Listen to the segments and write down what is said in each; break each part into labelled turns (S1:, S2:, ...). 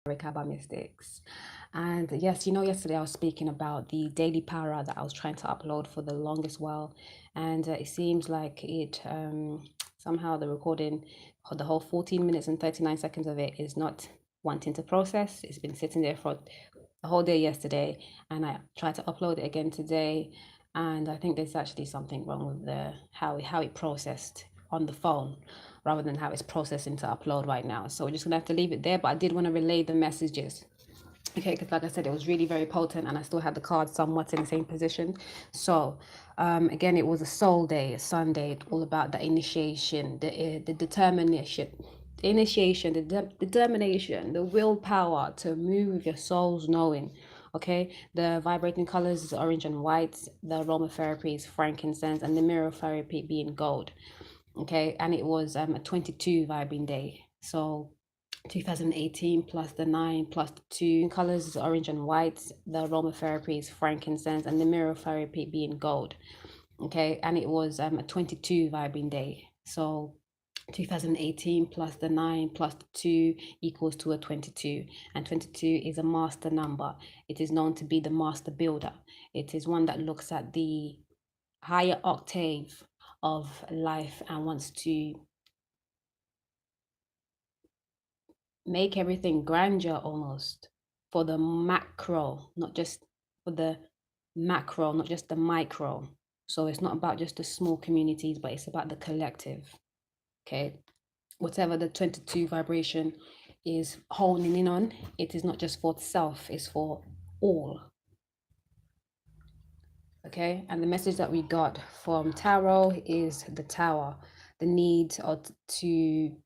S1: Mystics. And yes, yesterday I was speaking about the daily PowRa that I was trying to upload for the longest while, and it seems like it somehow the recording, the whole 14 minutes and 39 seconds of it is not wanting to process. It's been sitting there for the whole day yesterday, and I tried to upload it again today, and I think there's actually something wrong with the how it processed on the phone rather than how it's processing to upload right now. So we're just gonna have to leave it there, but I did want to relay the messages. Okay, because like I said, it was really very potent, and I still had the cards somewhat in the same position. So again, it was a soul day, a Sunday, all about the initiation, the determination, determination, the willpower to move with your soul's knowing. Okay, the vibrating colors is orange and white, the aromatherapy is frankincense, and the mirror therapy being gold. Okay, and it was a 22 vibing day. So 2018 plus the 9 plus the 2 colors is orange and white, the aromatherapy is frankincense, and the mirror therapy being gold. Okay, and it was a 22 vibing day. So 2018 plus the 9 plus the 2 equals to a 22, and 22 is a master number. It is known to be the master builder. It is one that looks at the higher octave of life and wants to make everything grandeur almost for the macro, not just for the macro, not just the micro. So it's not about just the small communities, but it's about the collective. Okay, whatever the 22 vibration is honing in on, it is not just for self, it's for all. Okay, and the message that we got from tarot is the tower, the need to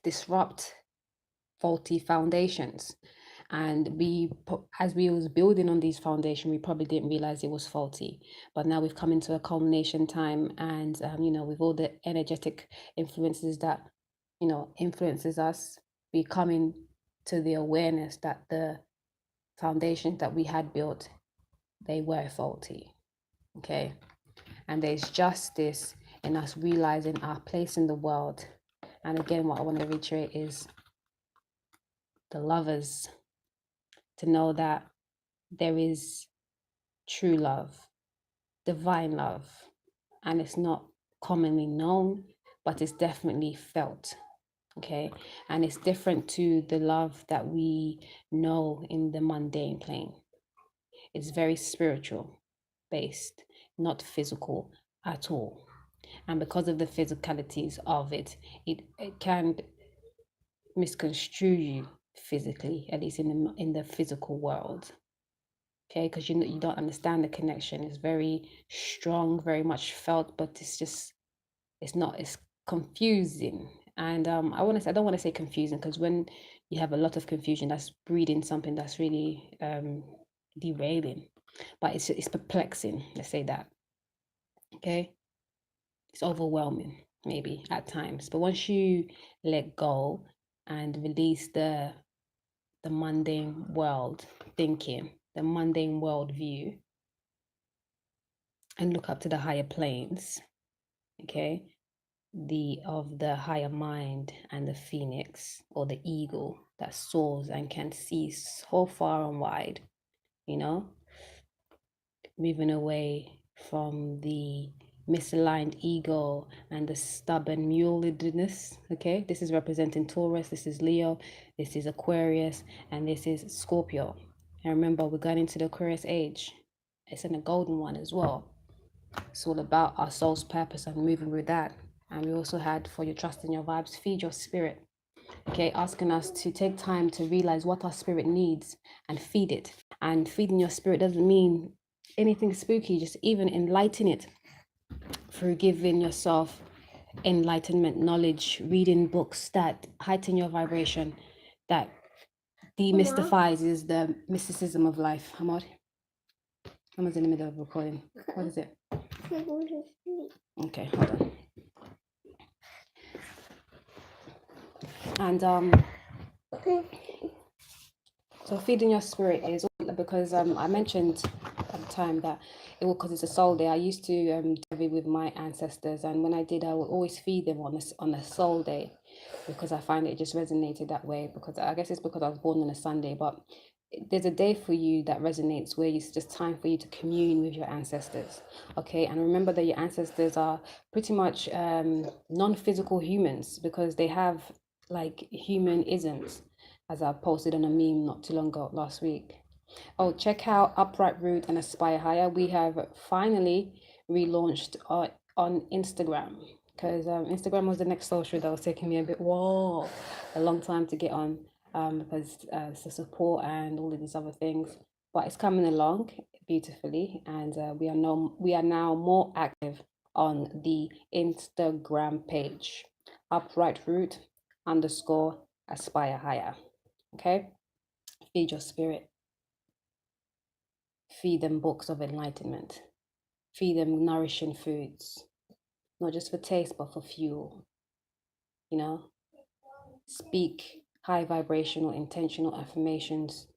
S1: disrupt faulty foundations. And as we was building on these foundation, we probably didn't realize it was faulty, but now we've come into a culmination time, and with all the energetic influences that influences us, we come in to the awareness that the foundations that we had built, they were faulty. Okay, and there's justice in us realizing our place in the world. And again, what I want to reiterate is the lovers, to know that there is true love, divine love, and it's not commonly known, but it's definitely felt. Okay, and it's different to the love that we know in the mundane plane. It's very spiritual based, not physical at all. And because of the physicalities of it, it can misconstrue you physically, at least in the physical world. Okay, because you don't understand the connection. It's very strong, very much felt, but it's confusing. And I don't want to say confusing, because when you have a lot of confusion, that's breeding something that's really derailing. But it's perplexing, let's say that. Okay, it's overwhelming maybe at times, but once you let go and release the mundane world thinking, the mundane world view, and look up to the higher planes, okay, of the higher mind and the phoenix or the eagle that soars and can see so far and wide, moving away from the misaligned ego and the stubborn muledness. Okay, this is representing Taurus, this is Leo, this is Aquarius, and this is Scorpio. And remember, we're going into the Aquarius age. It's in a golden one as well. It's all about our soul's purpose and moving with that. And we also had, for your trust in your vibes, feed your spirit. Okay, asking us to take time to realize what our spirit needs and feed it. And feeding your spirit doesn't mean anything spooky, just even enlighten it through giving yourself enlightenment knowledge, reading books that heighten your vibration, that demystifies is the mysticism of life. Hamad? Hammad's in the middle of recording. What is it? Okay, hold on. And so feeding your spirit is because I mentioned at the time that because it's a soul day. I used to be with my ancestors, and when I did, I would always feed them on a soul day. because I find it just resonated that way, because I guess it's because I was born on a Sunday, but there's a day for you that resonates where it's just time for you to commune with your ancestors. Okay, and remember that your ancestors are pretty much non-physical humans, because they have like human isms, as I posted on a meme not too long ago last week. Oh, check out Upright Root and Aspire Higher. We have finally relaunched on Instagram, because Instagram was the next social that was taking me a long time to get on, because it's the support and all of these other things. But it's coming along beautifully, and we are now more active on the Instagram page, Upright Root _ Aspire Higher. Okay, feed your spirit. Feed them books of enlightenment. Feed them nourishing foods, not just for taste, but for fuel. You know, speak high vibrational, intentional affirmations.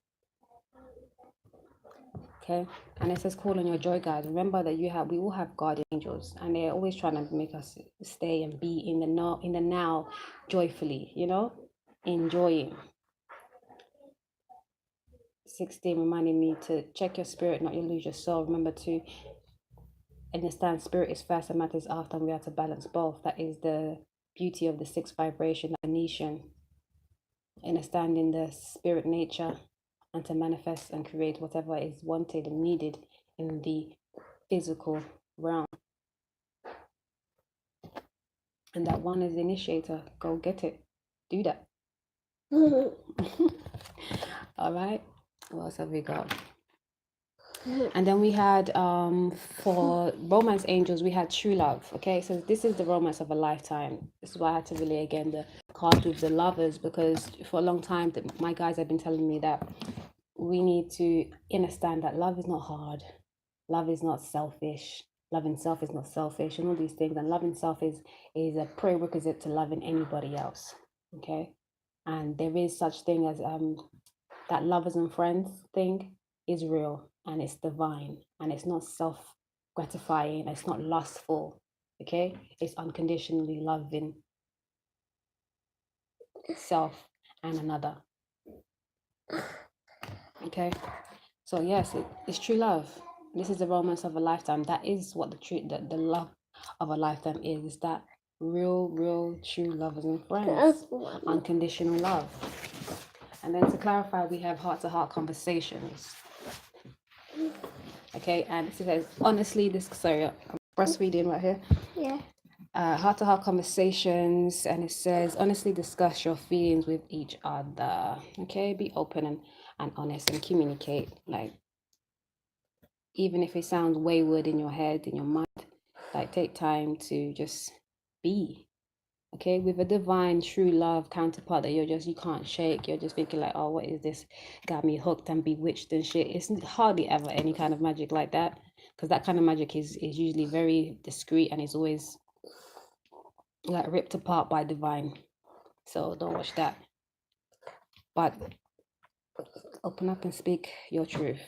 S1: Okay, and it says call on your joy guides. Remember that we all have guardian angels, and they're always trying to make us stay and be in the now, joyfully. You know, enjoying. 16 reminding me to check your spirit, not you lose your soul. Remember to understand spirit is first and matters after, and we have to balance both. That is the beauty of the sixth vibration, Anishan. Understanding the spirit nature, and to manifest and create whatever is wanted and needed in the physical realm. And that one is the initiator. Go get it. Do that. All right. What else have we got? And then we had for romance angels, we had true love. Okay, so this is the romance of a lifetime. This is why I had to relay again the card with the lovers, because for a long time my guys have been telling me that we need to understand that love is not hard, love is not selfish, loving self is not selfish, and all these things. And loving self is a prerequisite to loving anybody else. Okay, and there is such thing as that lovers and friends thing is real, and it's divine, and it's not self-gratifying, it's not lustful. Okay, it's unconditionally loving self and another. Okay, so yes, it's true love. This is the romance of a lifetime. That is what the love of a lifetime is that real true lovers and friends, unconditional love. And then to clarify, we have heart-to-heart conversations. Okay, and it says, honestly, I'm breastfeeding right here.
S2: Yeah.
S1: Heart-to-heart conversations, and it says, honestly discuss your feelings with each other. Okay, be open and honest and communicate. Like, even if it sounds wayward in your head, in your mind, like take time to just be. Okay, with a divine true love counterpart that you can't shake. You're just thinking like, oh, what is this? Got me hooked and bewitched and shit. It's hardly ever any kind of magic like that, because that kind of magic is usually very discreet, and is always like ripped apart by divine. So don't watch that, but open up and speak your truth.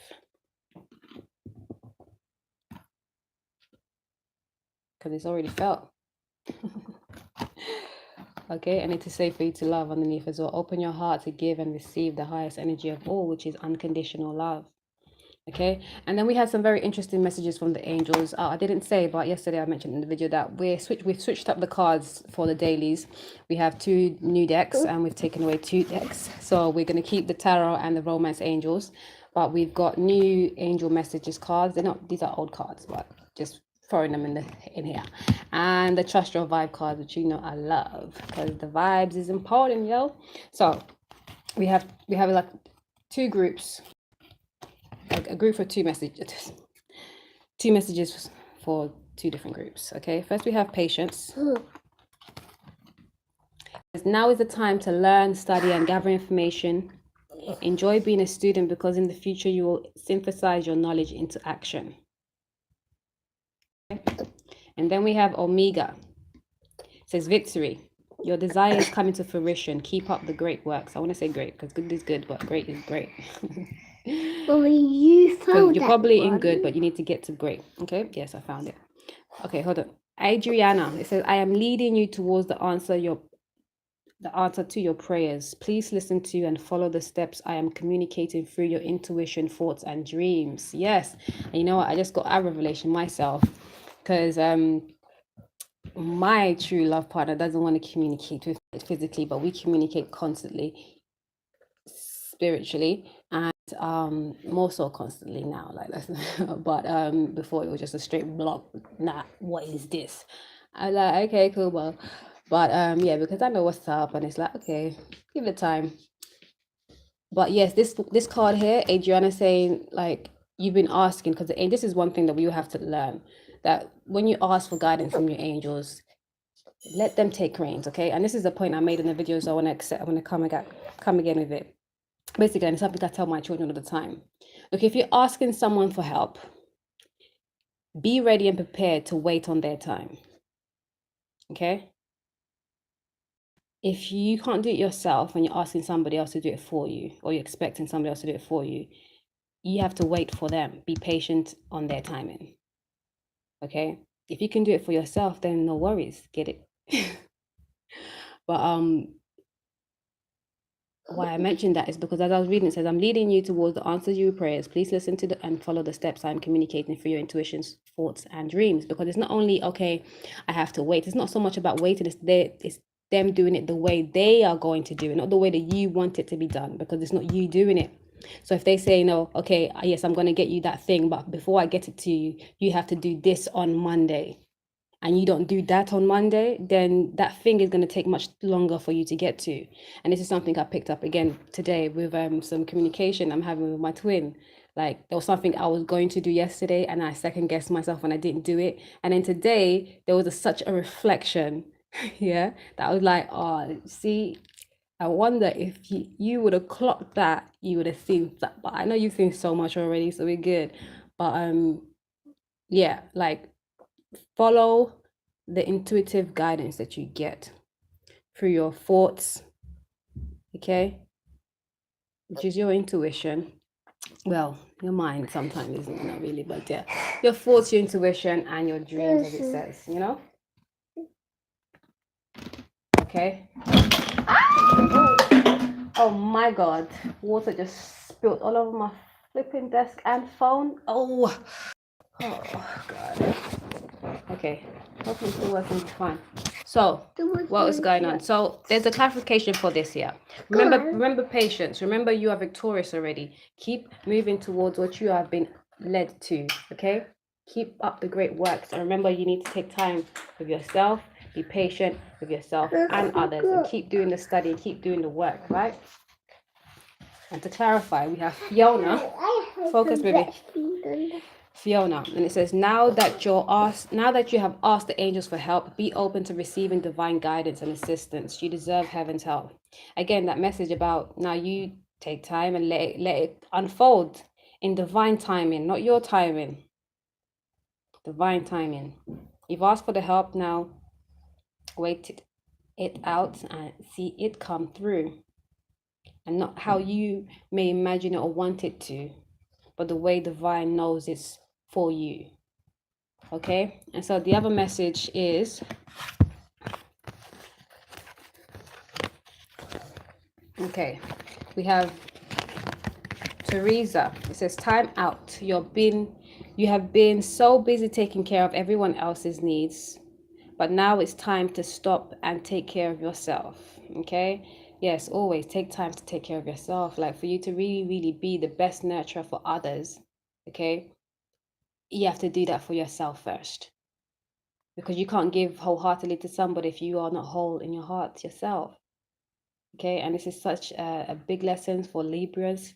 S1: Because it's already felt. Okay, and it is safe for you to love underneath as well. Open your heart to give and receive the highest energy of all, which is unconditional love. Okay, and then we had some very interesting messages from the angels. I didn't say, but yesterday I mentioned in the video that we've switched up the cards for the dailies. We have 2 new decks, and we've taken away 2 decks. So we're going to keep the tarot and the romance angels, but we've got new angel messages cards. These are old cards, but just throwing them in here. And the trust your vibe card, which you know I love, because the vibes is important, yo. So we have like 2 groups, a group for 2 messages, 2 messages for 2 different groups. Okay, first we have patience. Now is the time to learn, study, and gather information. Enjoy being a student, because in the future you will synthesize your knowledge into action. Okay. And then we have Omega. It says victory. Your desire is coming to fruition. Keep up the great works. I want to say great because good is good, but great is great.
S2: Mommy, you found
S1: You're probably in good, but you need to get to great. Okay, yes, I found it. Okay, hold on. Adriana, it says, I am leading you towards the answer the answer to your prayers. Please listen to and follow the steps I am communicating through your intuition, thoughts, and dreams. Yes. And you know what? I just got a revelation myself, because my true love partner doesn't want to communicate with me physically, but we communicate constantly spiritually, and more so constantly now, like but before it was just a straight block. Nah, what is this? I was like, okay, cool, well, but yeah, because I know what's up, and it's like, okay, give it time. But yes, this card here, Adriana, saying like, you've been asking, because this is one thing that we will have to learn, that when you ask for guidance from your angels, let them take reins, okay? And this is the point I made in the video, so I want to come again with it. Basically, and it's something I tell my children all the time. Look, if you're asking someone for help, be ready and prepared to wait on their time, okay? If you can't do it yourself and you're asking somebody else to do it for you, or you're expecting somebody else to do it for you, you have to wait for them. Be patient on their timing, okay? If you can do it for yourself, then no worries, get it. But why I mentioned that is because as I was reading, it says, I'm leading you towards the answers to your prayers. Please listen to and follow the steps I'm communicating for your intuitions, thoughts, and dreams. Because it's not only, okay, I have to wait. It's not so much about waiting. It's them doing it the way they are going to do it, not the way that you want it to be done, because it's not you doing it. So if they say, no, okay, yes, I'm going to get you that thing, but before I get it to you, you have to do this on Monday, and you don't do that on Monday, then that thing is going to take much longer for you to get to. And this is something I picked up again today with some communication I'm having with my twin. Like, there was something I was going to do yesterday, and I second guessed myself when I didn't do it. And then today there was such a reflection, yeah, that I was like, oh, see, I wonder if you would have clocked that, you would have seen that. But I know you've seen so much already, so we're good. But yeah, like, follow the intuitive guidance that you get through your thoughts, okay, which is your intuition. Well, your mind sometimes isn't, not really, but yeah, your thoughts, your intuition, and your dreams, as it says, you know. Okay. Oh my god, water just spilled all over my flipping desk and phone. Oh god. Okay, hopefully it's still working fine. So what was going on? So there's a clarification for this here. Remember patience. Remember, you are victorious already. Keep moving towards what you have been led to, okay? Keep up the great works, and remember, you need to take time with yourself. Be patient with yourself and others, and keep doing the study, keep doing the work, right? And to clarify, we have Fiona. Focus, baby. Fiona, and it says, now that you have asked the angels for help, be open to receiving divine guidance and assistance. You deserve heaven's help. Again, that message about, now you take time and let it unfold in divine timing, not your timing. Divine timing. You've asked for the help, now wait it out and see it come through, and not how you may imagine it or want it to, but the way divine knows it's for you. Okay, and so the other message is, okay, we have Teresa. It says, time out. You have been so busy taking care of everyone else's needs, but now it's time to stop and take care of yourself. Okay, yes, always take time to take care of yourself, like for you to really be the best nurturer for others. Okay, you have to do that for yourself first, because you can't give wholeheartedly to somebody if you are not whole in your heart yourself. Okay, and this is such a big lesson for Libras,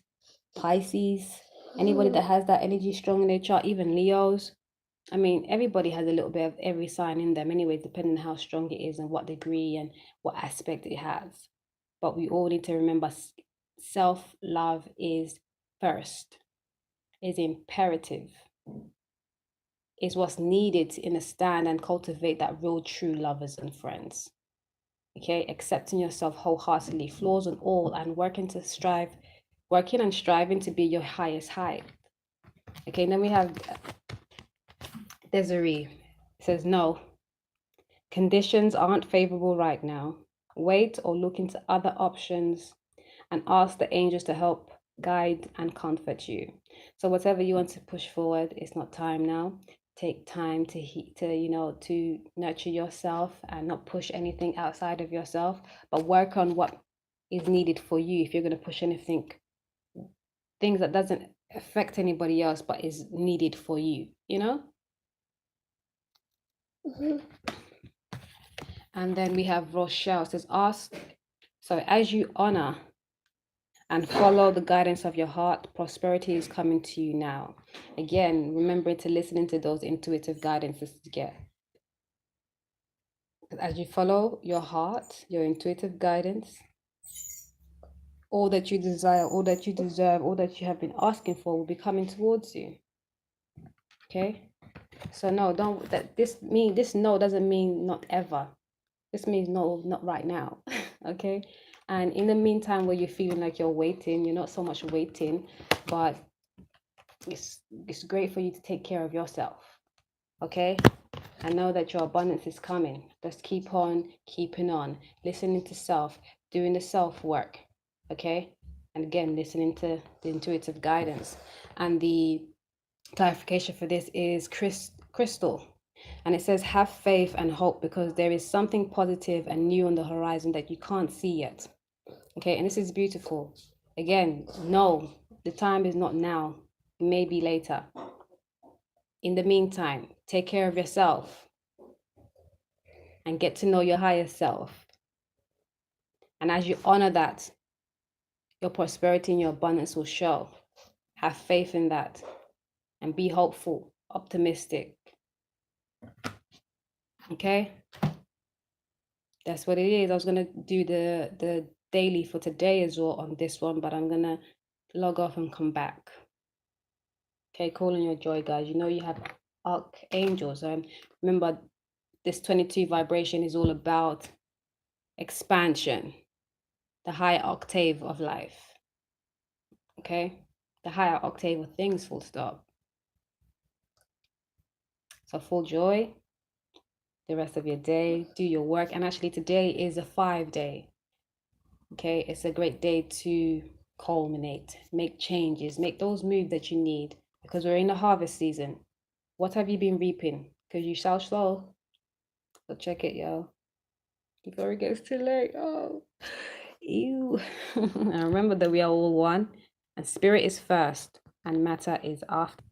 S1: Pisces, anybody that has that energy strong in their chart, even Leos. I mean, everybody has a little bit of every sign in them anyway, depending on how strong it is and what degree and what aspect it has. But we all need to remember, self-love is first, is imperative, is what's needed to understand and cultivate that real true lovers and friends. Okay, accepting yourself wholeheartedly, flaws and all, and working and striving to be your highest height. Okay, and then we have Desiree. It says, no, conditions aren't favorable right now. wait or look into other options, and ask the angels to help guide and comfort you. So whatever you want to push forward, it's not time now. Take time to nurture yourself and not push anything outside of yourself, but work on what is needed for you. If you're going to push anything, things that doesn't affect anybody else but is needed for you, And then we have Rochelle says, as you honor and follow the guidance of your heart, prosperity is coming to you now. Again, remember to listen into those intuitive guidances to get. As you follow your heart, your intuitive guidance, all that you desire, all that you deserve, all that you have been asking for will be coming towards you. Okay? So no, this no doesn't mean not ever. This means no, not right now. Okay? And in the meantime, where you're feeling like you're waiting, you're not so much waiting, but it's great for you to take care of yourself. Okay? I know that your abundance is coming. Just keep on keeping on, listening to self, doing the self work. Okay? And again, listening to the intuitive guidance. And the clarification for this is crystal. And it says, have faith and hope because there is something positive and new on the horizon that you can't see yet. Okay, and this is beautiful. Again, no, the time is not now. It may be later. In the meantime, take care of yourself and get to know your higher self. And as you honor that, your prosperity and your abundance will show. Have faith in that and be hopeful, optimistic. Okay? That's what it is. I was going to do the daily for today as well on this one, but I'm going to log off and come back. Okay, call on your joy, guys. You know you have archangels. Remember, this 22 vibration is all about expansion, the higher octave of life. Okay? The higher octave of things, full stop. So full joy the rest of your day, do your work. And actually today is a 5-day. Okay, it's a great day to culminate, make changes, make those moves that you need because we're in the harvest season. What have you been reaping? Because you shall sow. So check it, yo. Before it gets too late. Oh, ew. And remember that we are all one, and spirit is first, and matter is after.